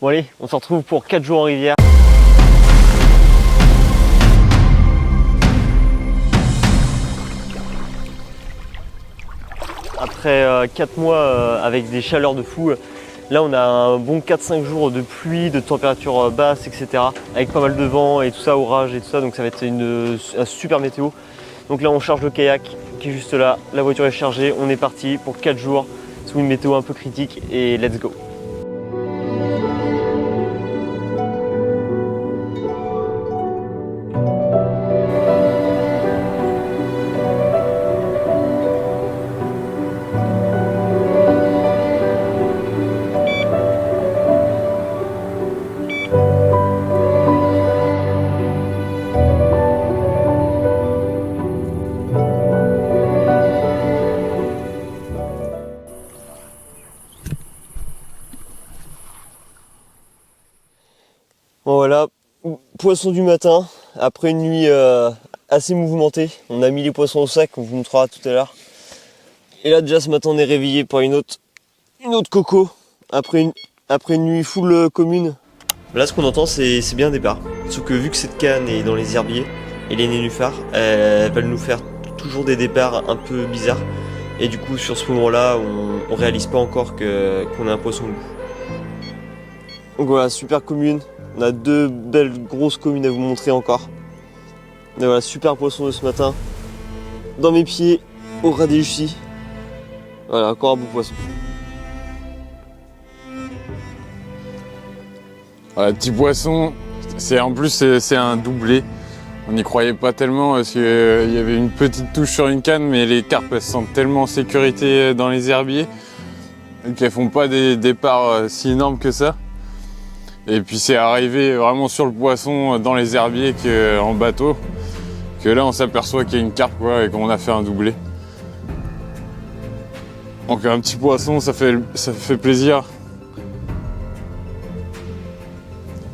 Bon allez, on se retrouve pour 4 jours en rivière. Après 4 mois avec des chaleurs de fou, là on a un bon 4-5 jours de pluie, de température basse, etc. Avec pas mal de vent et tout ça, orage et tout ça, donc ça va être un super météo. Donc là on charge le kayak qui est juste là, la voiture est chargée, on est parti pour 4 jours sous une météo un peu critique et let's go. Bon voilà, poisson du matin, après une nuit assez mouvementée. On a mis les poissons au sac, on vous montrera tout à l'heure. Et là déjà ce matin on est réveillé par une autre coco, après une nuit full commune. Là ce qu'on entend c'est bien un départ, sauf que vu que cette canne est dans les herbiers et les nénuphars, elles veulent nous faire toujours des départs un peu bizarres. Et du coup sur ce moment là on réalise pas encore qu'on a un poisson au bout. Donc voilà, super commune. On a 2 belles grosses communes à vous montrer encore. Et voilà, super poisson de ce matin. Dans mes pieds, au ras des Lucies. Voilà, encore un beau poisson. Voilà, petit poisson, en plus c'est un doublé. On n'y croyait pas tellement parce qu'il y avait une petite touche sur une canne, mais les carpes elles se sentent tellement en sécurité dans les herbiers qu'elles font pas des départs si énormes que ça. Et puis c'est arrivé vraiment sur le poisson dans les herbiers en bateau que là on s'aperçoit qu'il y a une carpe quoi, et qu'on a fait un doublé. Donc un petit poisson ça fait plaisir.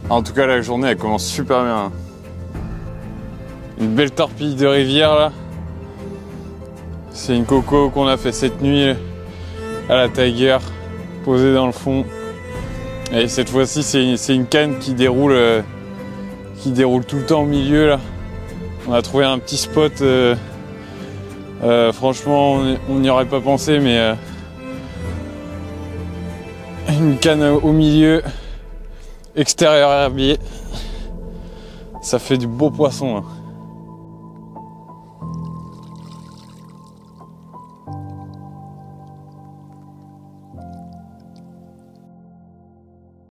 En tout cas la journée elle commence super bien. Une belle torpille de rivière là. C'est une coco qu'on a fait cette nuit à la Tiger, posée dans le fond. Et cette fois-ci, c'est une canne qui déroule tout le temps au milieu là. On a trouvé un petit spot. Franchement, on n'y aurait pas pensé, mais une canne au milieu, extérieur herbier, ça fait du beau poisson. Hein.